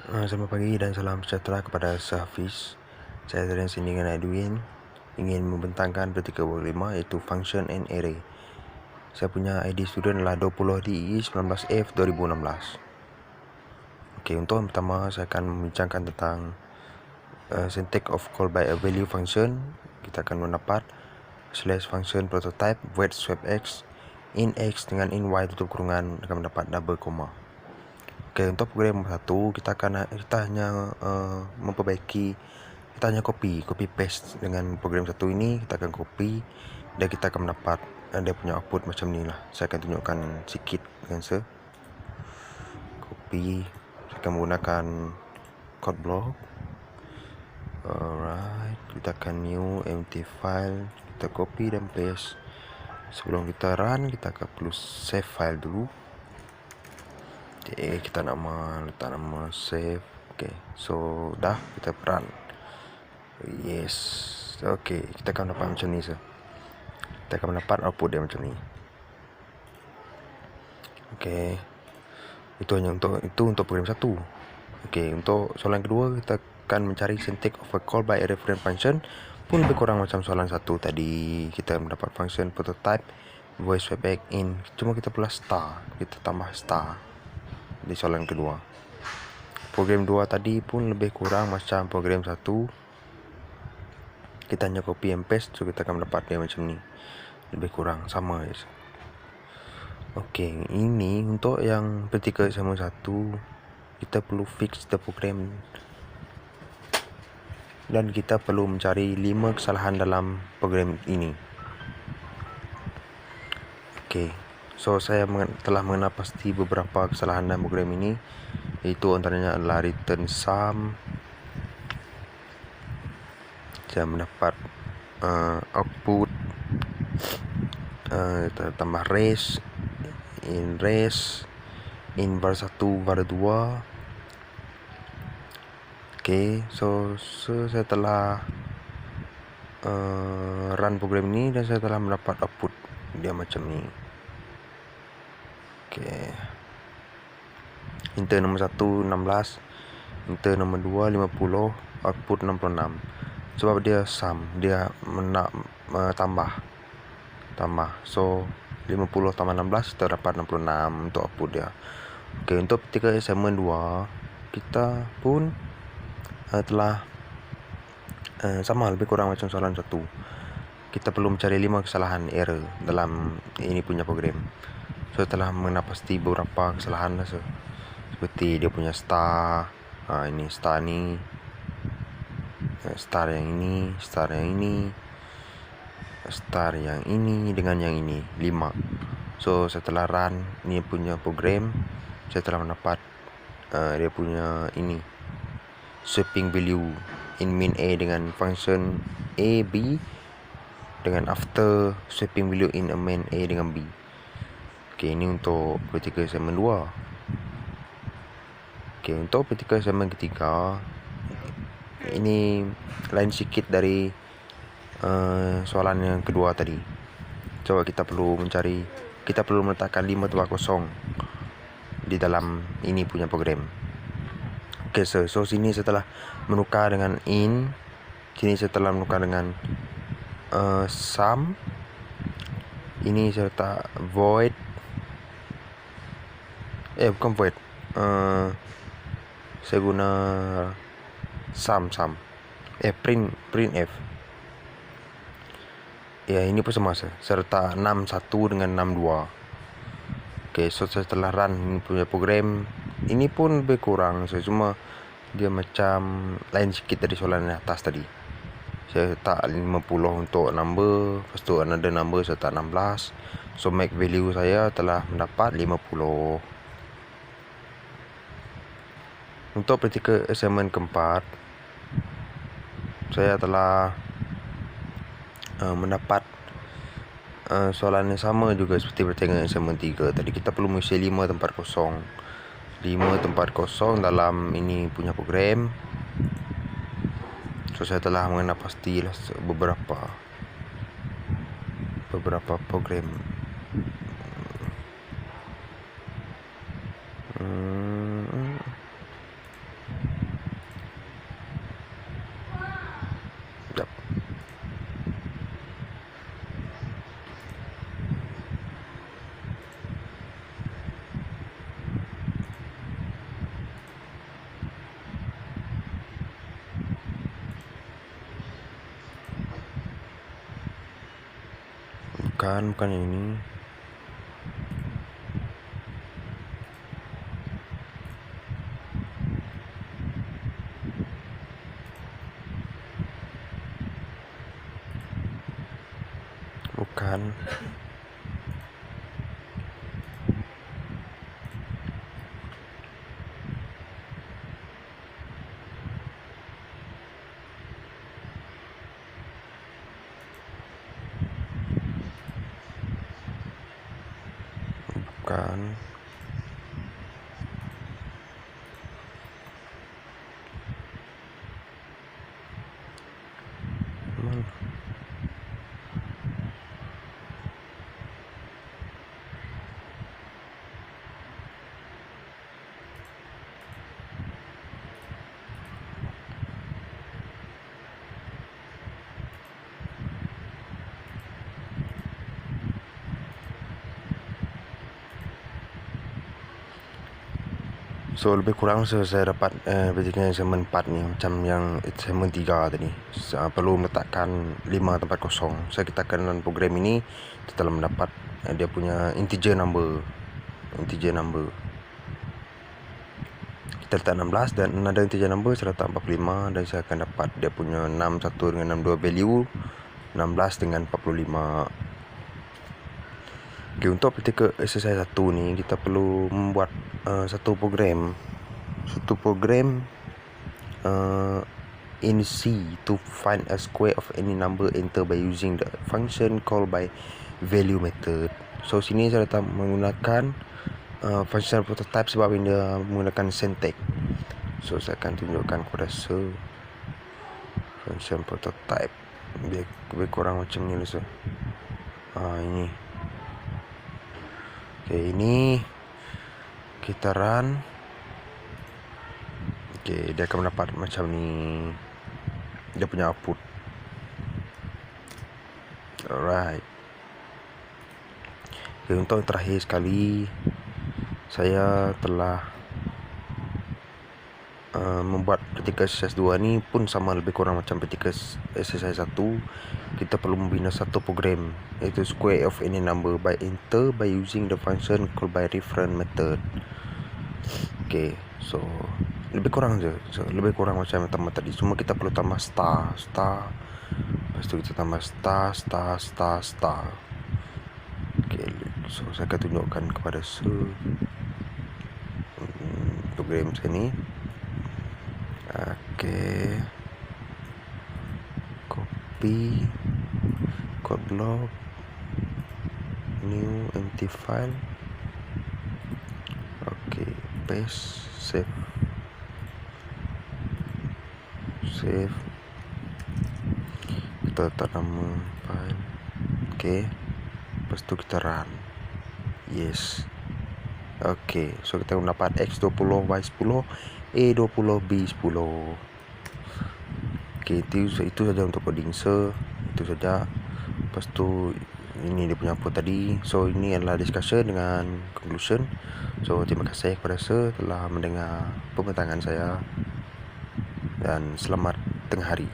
Selamat pagi dan salam sejahtera kepada Hafiz. Saya dari sini dengan Edwin ingin membentangkan praktikal 5 iaitu function and array. Saya punya ID student adalah 20DE 19F 2016. Okey, untuk yang pertama saya akan membincangkan tentang syntax of call by a value function. Kita akan mendapat slash function prototype void swap x in x dengan in y tutup kurungan akan mendapat double comma. Okey, untuk program 1 kita hanya memperbaiki, kita hanya copy paste dengan program 1 ini. Kita akan copy dan kita akan mendapat dia punya output macam ni lah. Saya akan tunjukkan sikit dengan copy. Saya akan menggunakan code block. Alright, kita akan new empty file, kita copy dan paste. Sebelum kita run, kita akan perlu save file dulu. Okay, kita letak nama save. Okay, so dah kita run. Yes. Okay, kita akan dapat macam ni. Kita akan mendapat output dia macam ni. Okay, itu untuk program 1. Okay, untuk soalan kedua kita akan mencari syntax of a call by a reference function. Pun lebih kurang macam soalan 1 tadi. Kita mendapat function prototype void swap back in. Cuma kita pula star. Kita tambah star di soalan kedua. Program 2 tadi pun lebih kurang macam program 1. Kita hanya copy and paste, so kita akan mendapat dia macam ni. Lebih kurang sama je. Okey, ini untuk yang praktikal sama 1, kita perlu fix the program dan kita perlu mencari 5 kesalahan dalam program ini. Okey, so saya telah mengenal pasti beberapa kesalahan dalam program ini, iaitu antaranya adalah return sum. Saya mendapat output tambah race in var 1 var 2. Okey, so saya telah run program ini dan saya telah mendapat output dia macam ni. Okey, enter nombor 1 16, enter nombor 2 50, output 66. Sebab dia sum, dia tambah. So 50 tambah 16 kita dapat 66 untuk output dia. Okey, untuk praktikal assignment 2 kita pun telah sama lebih kurang macam soalan 1. Kita perlu mencari 5 kesalahan error dalam ini punya program. So telah mengenal pasti beberapa kesalahan lah, seperti dia punya star, ini star ni, star yang ini, star yang ini, star yang ini dengan yang ini, 5. So setelah run ni punya program, saya telah mendapat dia punya ini sweeping value in min A dengan function A B, dengan after sweeping value in a main A dengan B. Okey, ini untuk praktikal assignment 2. Okey, untuk praktikal assignment ketiga, ini lain sikit dari soalan yang kedua tadi. Coba kita perlu meletakkan 5 tempat kosong di dalam ini punya program. Okey, so sini saya telah menukar dengan in, sini saya telah menukar dengan sum, ini saya letak void, bukan void, saya guna sum, print f. Ya, ini pun sama, saya letak 61 dengan 62. Okey, so saya telah run ini punya program. Ini pun lebih kurang, cuma dia macam lain sikit dari soalan yang atas tadi. Saya letak 50 untuk number, lepas tu another number saya letak 16. So make value saya telah mendapat 50. Untuk praktikal assignment keempat, saya telah mendapat soalan yang sama juga seperti praktikal assignment 3. Tadi kita perlu mengisi 5 tempat kosong. 5 tempat kosong dalam ini punya program. So saya telah mengenal pastilah beberapa program. bukan yang ini. Bukan. Bukan. So lebih kurang saya dapat basically assignment 4 ni macam yang assignment 3 tadi. Perlu meletakkan 5 tempat kosong. Saya kitakan dalam program ini kita telah mendapat dia punya integer number. Kita letak 16 dan another integer number saya letak 45 dan saya akan dapat dia punya 61 dengan 62 value, 16 dengan 45. Okay, untuk praktikal exercise 1 ni kita perlu membuat satu program in C to find a square of any number enter by using the function called by value method. So sini saya letak menggunakan function prototype sebab ini dia menggunakan syntax. So saya akan tunjukkan kepada function prototype. Dia lebih kurang macam ni lah. Ini. Okay, ini kita run. Okay, dia akan mendapat macam ni dia punya output. Alright. Okay, untuk yang terakhir sekali saya telah membuat praktikal exercise 2 ni pun sama lebih kurang macam praktikal exercise 1. Kita perlu membina satu program iaitu square of any number by enter by using the function called by reference method. Okay, so lebih kurang macam tambah tadi. Cuma kita perlu tambah star. Lepas tu kita tambah star. Okay, so saya akan tunjukkan kepada program saya ni. Okay, copy code block, new empty file. Okay, paste, save. Kita letak nama file. Okay, lepas tu kita run. Yes. Okay, so kita mendapat X20, Y10, A20, B10. Okay, itu saja untuk coding. So itu saja. Lepas tu ini dia punya output tadi. So ini adalah discussion dengan conclusion. So terima kasih kepada telah mendengar pembentangan saya dan selamat tengah hari.